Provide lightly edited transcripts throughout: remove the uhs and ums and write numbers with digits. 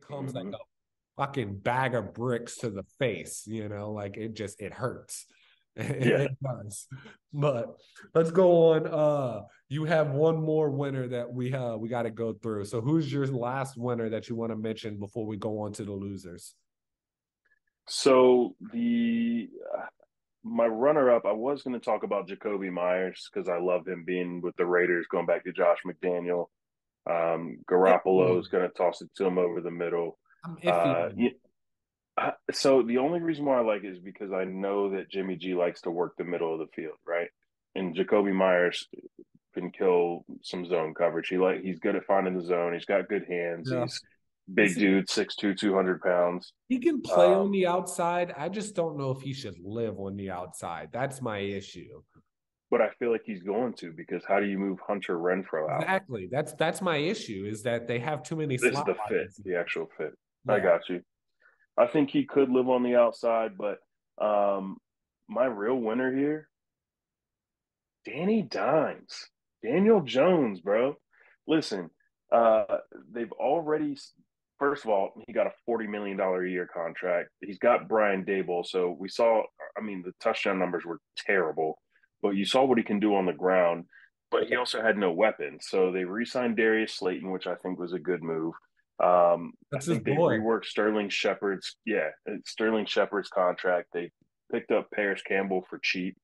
comes like a fucking bag of bricks to the face, like it hurts. Yeah. It does. But let's go on. You have one more winner that we got to go through. So who's your last winner that you want to mention before we go on to the losers? So the my runner up, I was going to talk about Jacoby Myers because I love him being with the Raiders, going back to Josh McDaniel. Iffy Garoppolo on is going to toss it to him over the middle. I'm iffy Uh, on so the only reason why I like it is because I know that Jimmy G likes to work the middle of the field, right? And Jacoby Myers can kill some zone coverage. He's good at finding the zone. He's got good hands. yeah. He's big dude, 6'2", 200 pounds. He can play on Um, the outside. I just don't know if he should live on the outside. That's my issue. but I feel like he's going to because how do you move Hunter Renfro out? Exactly. That's my issue is that they have too many It's slot the wide fit, the receivers. actual fit. I Yeah. got you. I think he could live on the outside, but um, my real winner here, Danny Dimes, Daniel Jones, bro. Listen, uh, they've already. First of all, he got a $40 million a year contract. He's got Brian Dable, so we saw. I mean, the touchdown numbers were terrible, but you saw what he can do on the ground. But he also had no weapons, so they re-signed Darius Slayton, which I think was a good move. I That's his think they boy. reworked Sterling Shepard's contract. They picked up Paris Campbell for cheap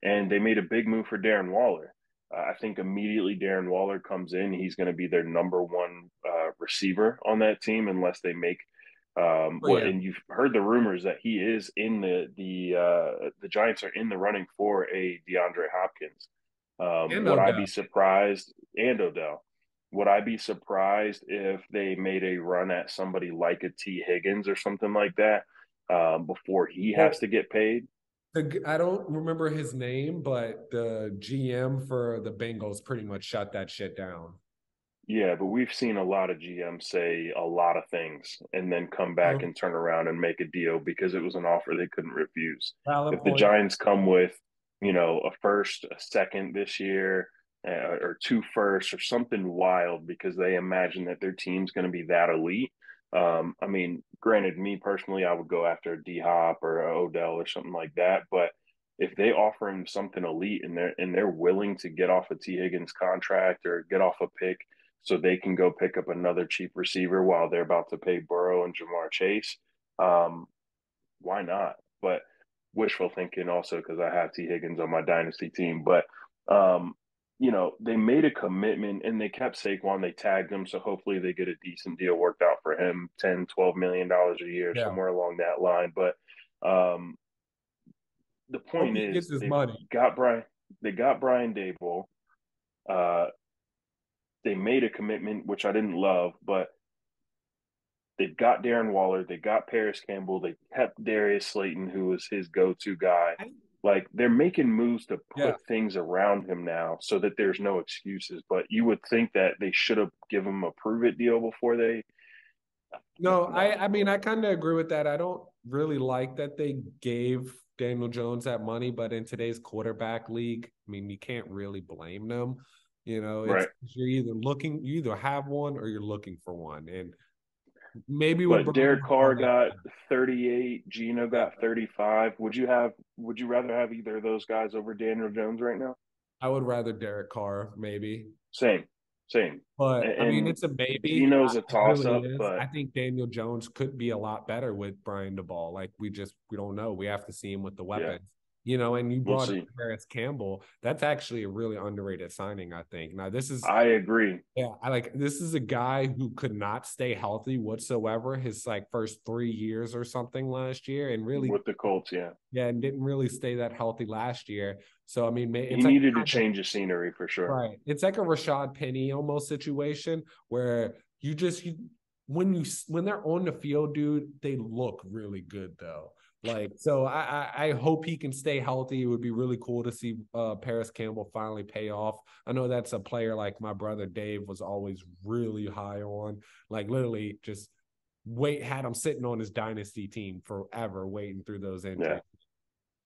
and they made a big move for Darren Waller. I think immediately Darren Waller comes in, he's going to be their number one receiver on that team, unless they make Oh yeah. And you've heard the rumors that he is in the Giants are in the running for a DeAndre Hopkins. And Would I be Odell. surprised? And Odell. Would I be surprised if they made a run at somebody like a T Higgins or something like that before he has Well, to get paid? I don't remember his name, but the GM for the Bengals pretty much shut that shit down. Yeah, but we've seen a lot of GMs say a lot of things and then come back and turn around and make a deal because it was an offer they couldn't refuse. Valid If the point. Giants come with, a first, a second this year, or two firsts or something wild because they imagine that their team's going to be that elite. I mean, granted, me personally, I would go after a D Hop or a Odell or something like that, but if they offer him something elite and they're willing to get off a T Higgins contract or get off a pick so they can go pick up another cheap receiver while they're about to pay Burrow and Jamar Chase. Um, why not? But wishful thinking also because I have T. Higgins on my dynasty team. But they made a commitment and they kept Saquon. They tagged him, so hopefully they get a decent deal worked out for him, $10-12 million a year, Yeah. somewhere along that line. But um, the Hope point he gets is his money. they got Brian Dable. Uh, they made a commitment, which I didn't love, but they've got Darren Waller, they got Paris Campbell, they kept Darius Slayton, who was his go-to guy. Like they're making moves to Yeah. put things around him now so that there's no excuses. But you would think that they should have given him a prove it deal before they. No, No, I mean I kind of agree with that. I don't really like that they gave Daniel Jones that money, but in today's quarterback league, I mean you can't really blame them. It's right? you either have one or you're looking for one. And maybe with But Brian Derek Carr DePaul, got 38, Gino yeah, got 35. Would you rather have either of those guys over Daniel Jones right now? I would rather Derek Carr, maybe. Same, same. But I mean, And it's a maybe. Gino's a It toss really up, is. I but think Daniel Jones could be a lot better with Brian DeBall. Like we don't know. We have to see him with the yeah, weapons. And you we'll brought up see. Paris Campbell. That's actually a really underrated signing, I think. Now this is I agree yeah, this is a guy who could not stay healthy whatsoever his like first 3 years or something last year, and really with the Colts. Yeah, yeah, and didn't really stay that healthy last year. So I mean, he it's like needed to change the scenery for sure. right. It's like a Rashad Penny almost situation where when they're on the field, dude, they look really good though. Like so, I hope he can stay healthy. It would be really cool to see Paris Campbell finally pay off. I know that's a player like my brother Dave was always really high on. Like literally just had him sitting on his dynasty team forever, waiting through those Yeah, injuries.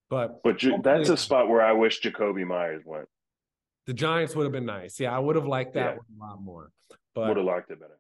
But but that's hopefully a spot where I wish Jacoby Myers went. the Giants would have been nice. Yeah, I would have liked that Yeah, one a lot more. would But have liked it better.